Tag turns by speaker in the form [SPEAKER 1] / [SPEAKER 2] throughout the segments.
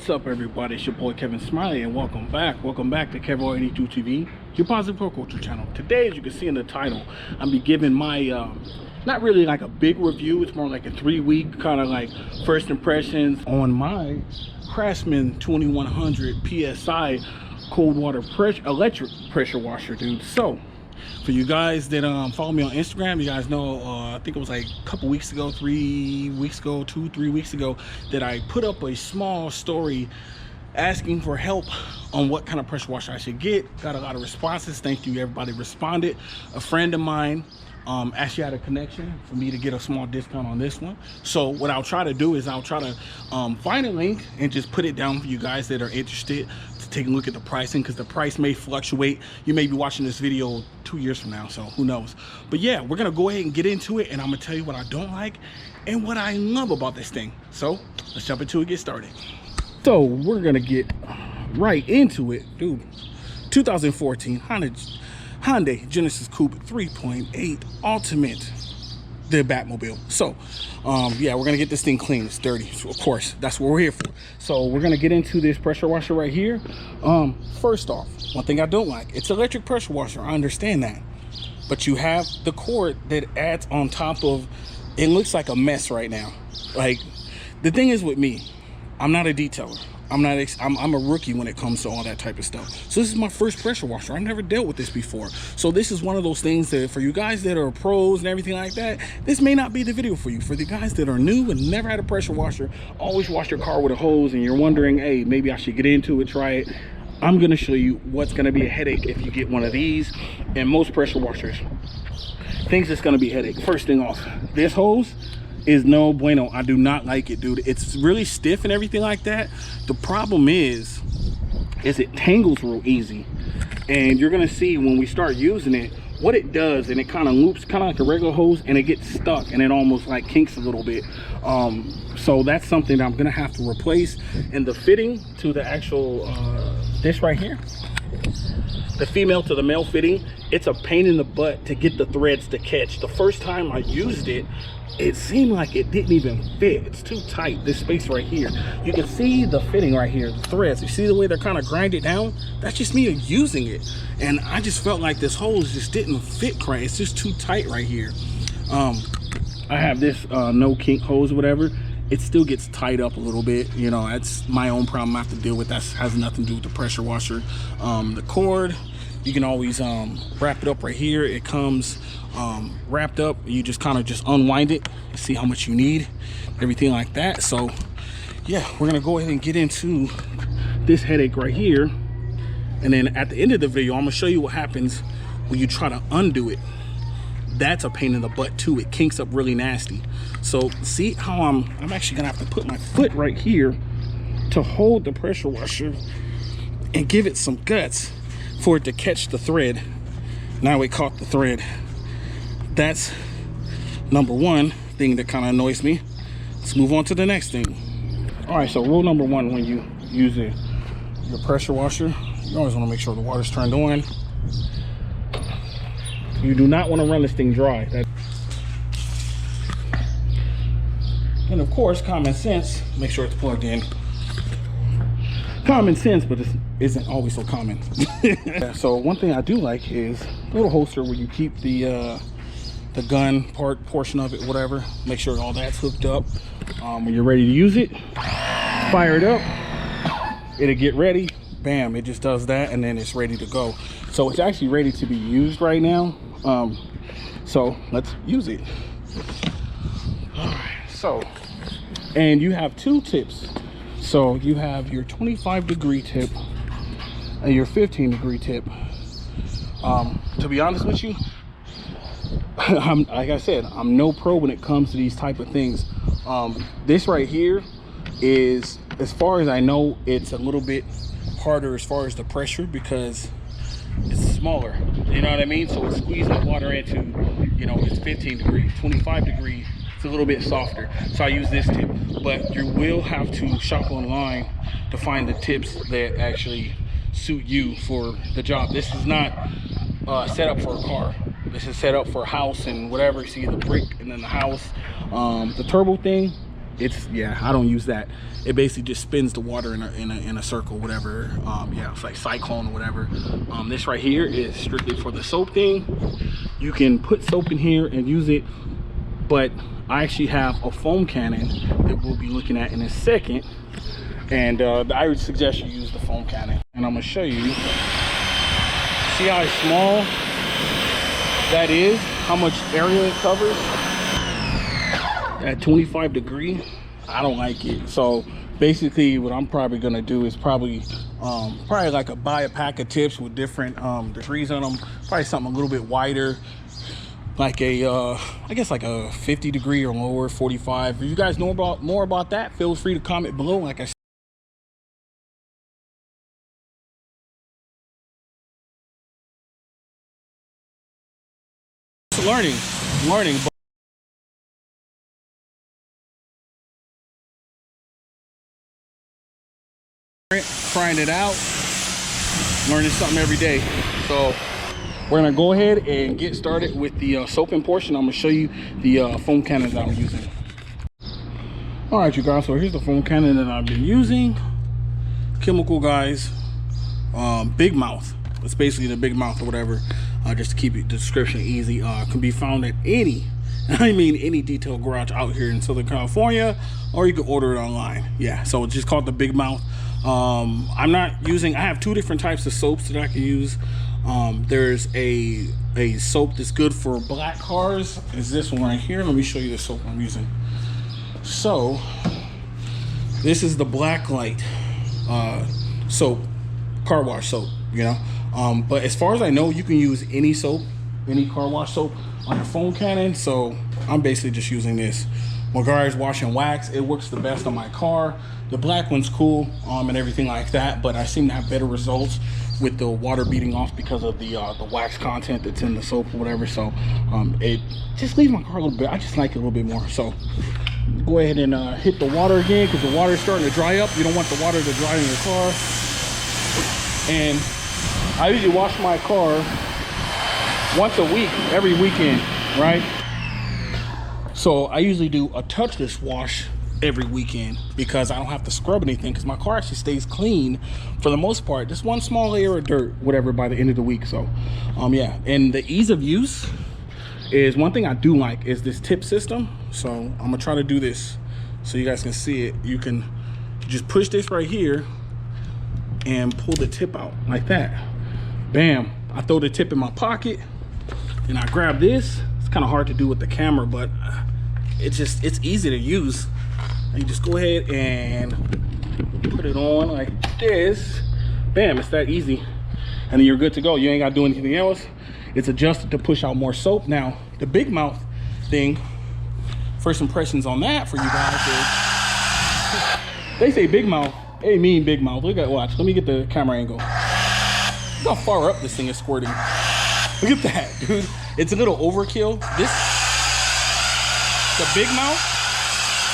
[SPEAKER 1] What's up, everybody? It's your boy Kevin Smiley, and welcome back to Kevo82 TV, your positive pro culture channel. Today, as you can see in the title, I'm be giving my not really like a big review. It's more like a 3-week kind of like first impressions on my Craftsman 2100 PSI cold water electric pressure washer, dude. So for you guys that follow me on Instagram, you guys know I think it was like a couple weeks ago, 3 weeks ago, 2-3 weeks ago, that I put up a small story asking for help on what kind of pressure washer I should get. Got a lot of responses. Thank you, everybody responded. A friend of mine actually had a connection for me to get a small discount on this one. So what I'll try to do is I'll try to find a link and just put it down for you guys that are interested to take a look at the pricing, because the price may fluctuate. You may be watching this video 2 years from now, so who knows. But yeah, we're gonna go ahead and get into it, and I'm gonna tell you what I don't like and what I love about this thing. So let's jump into it, get started. So we're gonna get right into it, dude. 2014 Hyundai Genesis Coupe 3.8 Ultimate, the Batmobile. So yeah, we're gonna get this thing clean. It's dirty, so of course that's what we're here for. So we're gonna get into this pressure washer right here. First off, one thing I don't like, it's electric pressure washer. I understand that, but you have the cord that adds on top of it. Looks like a mess right now. Like, the thing is with me, I'm not a detailer. I'm a rookie when it comes to all that type of stuff. So this is my first pressure washer. I've never dealt with this before. So this is one of those things that for you guys that are pros and everything like that, this may not be the video for you. For the guys that are new and never had a pressure washer, always wash your car with a hose, and you're wondering, hey, maybe I should get into it, try it. I'm gonna show you what's gonna be a headache if you get one of these. And most pressure washers, things that's gonna be a headache. First thing off, this hose is no bueno. I do not like it, dude. It's really stiff and everything like that. The problem is it tangles real easy, and you're gonna see when we start using it what it does, and it kind of loops kind of like a regular hose, and it gets stuck and it almost like kinks a little bit. So that's something that I'm gonna have to replace. And the fitting to the actual this right here, the female to the male fitting, it's a pain in the butt to get the threads to catch. The first time I used it, it seemed like it didn't even fit. It's too tight, this space right here. You can see the fitting right here, the threads. You see the way they're kind of grinded down? That's just me using it. And I just felt like this hose just didn't fit right. It's just too tight right here. I have this no kink hose or whatever. It still gets tied up a little bit. You know, that's my own problem I have to deal with. That has nothing to do with the pressure washer. The cord, you can always wrap it up right here. It comes wrapped up. You just kind of just unwind it, see how much you need, everything like that. So yeah, we're gonna go ahead and get into this headache right here, and then at the end of the video I'm gonna show you what happens when you try to undo it. That's a pain in the butt too. It kinks up really nasty. So see how I'm actually gonna have to put my foot right here to hold the pressure washer and give it some guts for it to catch the thread. Now it caught the thread. That's number one thing that kind of annoys me. Let's move on to the next thing. All right, so rule number one when you use your pressure washer, you always want to make sure the water's turned on. You do not want to run this thing dry. And of course, common sense, make sure it's plugged in. Common sense, but it isn't always so common. So one thing I do like is a little holster where you keep the gun portion of it, whatever. Make sure all that's hooked up. When you're ready to use it, fire it up. It'll get ready. Bam, it just does that, and then it's ready to go. So it's actually ready to be used right now. So let's use it. All right, so, and you have two tips. So you have your 25-degree tip and your 15-degree tip. To be honest with you, like I said, I'm no pro when it comes to these type of things. This right here is, as far as I know, it's a little bit harder as far as the pressure because it's smaller. You know what I mean? So it's squeezing the water into, you know, it's 15 degree, 25 degree. It's a little bit softer. So I use this tip, but you will have to shop online to find the tips that actually suit you for the job. This is not set up for a car. This is set up for a house and whatever. You see the brick and then the house. The turbo thing, it's, yeah, I don't use that. It basically just spins the water in a circle, whatever. Yeah, it's like cyclone or whatever. This right here is strictly for the soap thing. You can put soap in here and use it, but I actually have a foam cannon that we'll be looking at in a second, and I would suggest you use the foam cannon. And I'm gonna show you. See how small that is, how much area it covers at 25 degrees. I don't like it. So basically what I'm probably gonna do is probably like buy a pack of tips with different degrees on them, probably something a little bit wider, like a I guess like a 50 degree or lower, 45. If you guys know more about that, feel free to comment below. Like I said, learning. Trying it out, learning something every day. So we're gonna go ahead and get started with the soaping portion. I'm gonna show you the foam cannon that I'm using. All right, you guys, so here's the foam cannon that I've been using. Chemical, guys. Big Mouth. It's basically the Big Mouth or whatever, just to keep the description easy. Can be found at any detail garage out here in Southern California, or you can order it online. Yeah, so it's just called the Big Mouth. I'm not using, I have two different types of soaps that I can use. There's a soap that's good for black cars, is this one right here. Let me show you the soap I'm using. So this is the black light soap, car wash soap, you know. But as far as I know, you can use any soap, any car wash soap on your foam cannon. So I'm basically just using this. When guys washing wax, it works the best on my car. The black one's cool and everything like that, but I seem to have better results with the water beating off because of the wax content that's in the soap or whatever. So it just leaves my car a little bit, I just like it a little bit more. So go ahead and hit the water again, because the water is starting to dry up. You don't want the water to dry in your car. And I usually wash my car once a week, every weekend, right? So I usually do a touchless wash every weekend because I don't have to scrub anything, because my car actually stays clean for the most part. Just one small layer of dirt, whatever, by the end of the week. So yeah, and the ease of use is one thing I do like is this tip system. So I'm gonna try to do this so you guys can see it. You can just push this right here and pull the tip out like that. Bam, I throw the tip in my pocket and I grab this. It's kind of hard to do with the camera, but it's easy to use. And you just go ahead and put it on like this. Bam, it's that easy. And then you're good to go. You ain't gotta do anything else. It's adjusted to push out more soap. Now, the Big Mouth thing, first impressions on that for you guys is, they say Big Mouth, they mean Big Mouth. Look at, watch, let me get the camera angle. Look how far up this thing is squirting. Look at that, dude. It's a little overkill. The Big Mouth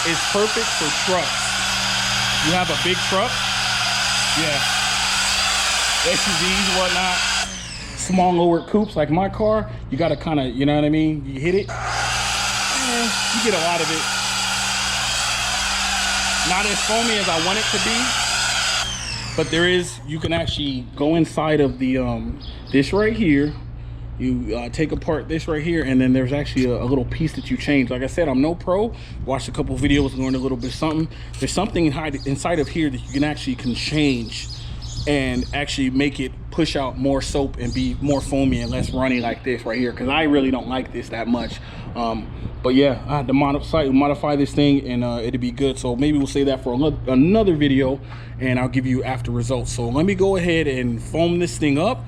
[SPEAKER 1] is perfect for trucks. You have a big truck, yeah, SUVs, whatnot, small lower coupes like my car. You gotta kind of, you know what I mean? You hit it, you get a lot of it. Not as foamy as I want it to be, but there is, you can actually go inside of the this right here. You take apart this right here, and then there's actually a little piece that you change. Like I said, I'm no pro. Watched a couple videos, learned a little bit something. There's something inside of here that you can actually change and actually make it push out more soap and be more foamy and less runny like this right here, because I really don't like this that much. But yeah, I had to modify this thing, and it'll be good. So maybe we'll save that for another video, and I'll give you after results. So let me go ahead and foam this thing up.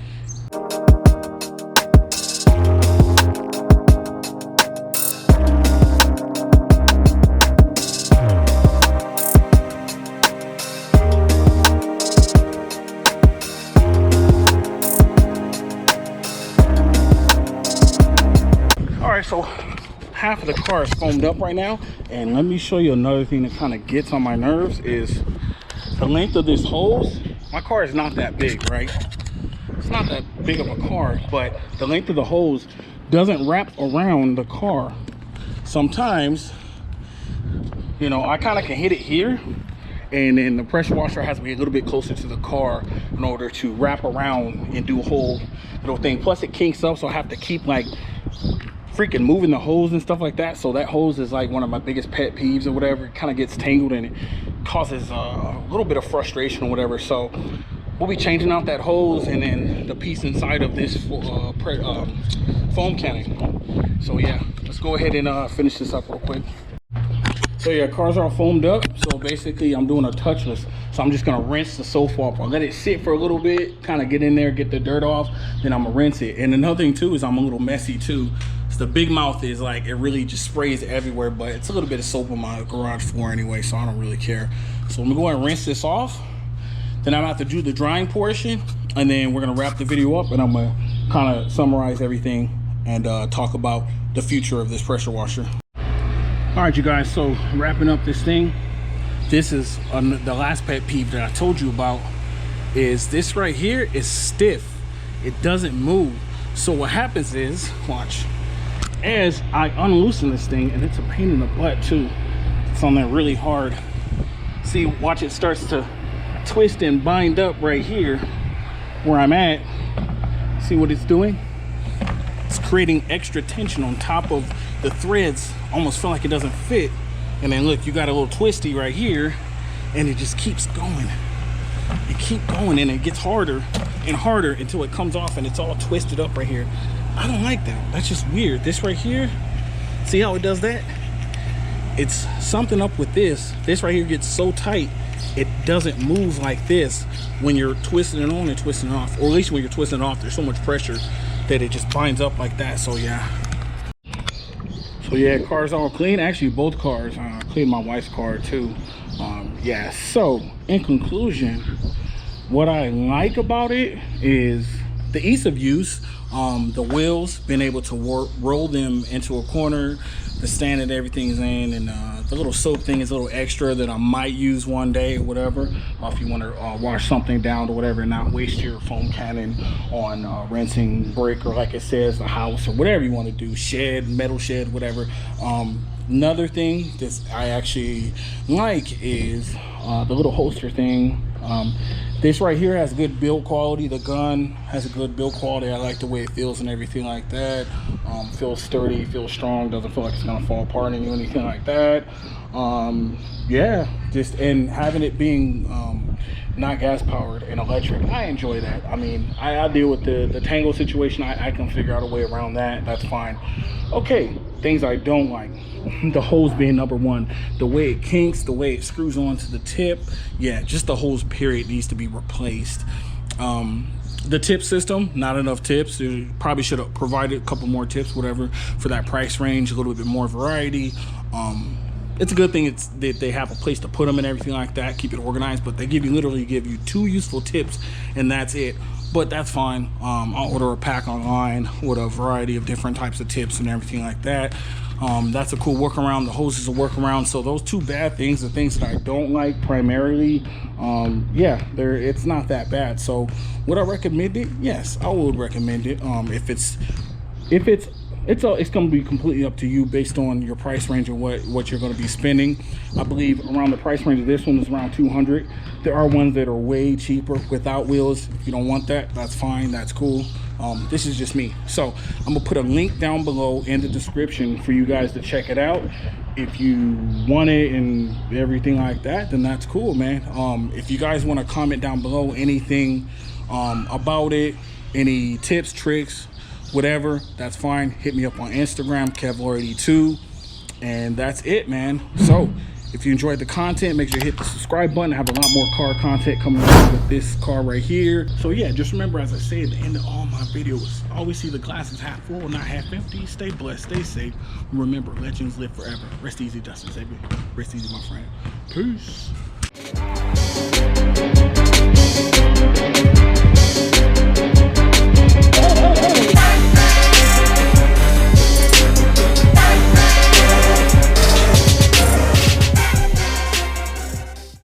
[SPEAKER 1] So half of the car is foamed up right now, and let me show you another thing that kind of gets on my nerves is the length of this hose. My car is not that big, right? It's not that big of a car, but the length of the hose doesn't wrap around the car. Sometimes You know, I kind of can hit it here, and then the pressure washer has to be a little bit closer to the car in order to wrap around and do a whole little thing. Plus it kinks up, so I have to keep like freaking moving the hose and stuff like that. So that hose is like one of my biggest pet peeves or whatever. It kind of gets tangled and it causes a little bit of frustration or whatever. So we'll be changing out that hose and then the piece inside of this foam cannon. So yeah, let's go ahead and finish this up real quick. So yeah, cars are all foamed up. So basically I'm doing a touchless. So I'm just gonna rinse the sofa off. I'll let it sit for a little bit, kind of get in there, get the dirt off, then I'm gonna rinse it. And another thing too is I'm a little messy too. So the big mouth is like, it really just sprays everywhere, but it's a little bit of soap on my garage floor anyway, so I don't really care. So I'm gonna go ahead and rinse this off. Then I'm gonna have to do the drying portion, and then we're gonna wrap the video up, and I'm gonna kind of summarize everything and talk about the future of this pressure washer. All right, you guys, so wrapping up this thing. This is the last pet peeve that I told you about, is this right here is stiff. It doesn't move. So what happens is, watch, as I unloosen this thing, and it's a pain in the butt too. It's on there really hard. See, watch, it starts to twist and bind up right here where I'm at. See what it's doing? It's creating extra tension on top of the threads. Almost feel like it doesn't fit. And then look, you got a little twisty right here, and it just keeps going. It keeps going, and it gets harder and harder until it comes off and it's all twisted up right here. I don't like that. That's just weird. This right here, see how it does that? It's something up with this. This right here gets so tight, it doesn't move like this when you're twisting it on and twisting it off. Or at least when you're twisting it off, there's so much pressure that it just binds up like that. So yeah. So yeah, car's all clean. Actually, both cars. Cleaned my wife's car too. Yeah, so in conclusion, what I like about it is the ease of use. The wheels, being able to roll them into a corner, the stand that everything's in, and the little soap thing is a little extra that I might use one day or whatever, if you want to wash something down or whatever and not waste your foam cannon on rinsing brick, or like it says, the house, or whatever you want to do, shed, metal shed, whatever. Another thing that I actually like is the little holster thing. This right here has good build quality. The gun has a good build quality. I like the way it feels and everything like that. Feels sturdy, feels strong, doesn't feel like it's gonna fall apart on you or anything like that. Yeah, just, and having it being not gas powered and electric, I enjoy that. I mean, I deal with the tangle situation. I can figure out a way around that. That's fine. Okay, things I don't like. The hose being number one. The way it kinks, the way it screws onto the tip. Yeah, just the hose period needs to be replaced. The tip system, not enough tips. They probably should have provided a couple more tips, whatever, for that price range, a little bit more variety. It's a good thing that they have a place to put them and everything like that, keep it organized, but they literally give you 2 useful tips and that's it. But that's fine. I'll order a pack online with a variety of different types of tips and everything like that. That's a cool workaround. The hose is a workaround. So those 2 bad things, the things that I don't like primarily, yeah, it's not that bad. So would I recommend it? Yes, I would recommend it. It's going to be completely up to you based on your price range and what you're going to be spending. I believe around the price range of this one is around $200. There are ones that are way cheaper without wheels. If you don't want that, that's fine. That's cool. This is just me. So I'm gonna put a link down below in the description for you guys to check it out. If you want it and everything like that, then that's cool, man. If you guys want to comment down below anything about it, any tips, tricks, whatever, that's fine. Hit me up on Instagram, Kevlar82, and that's it, man. So if you enjoyed the content, make sure you hit the subscribe button. I have a lot more car content coming up with this car right here. So yeah, just remember, as I say at the end of all my videos, always see the glasses half full, not half empty. Stay blessed, stay safe. Remember, legends live forever. Rest easy, Justin. Rest easy, my friend. Peace.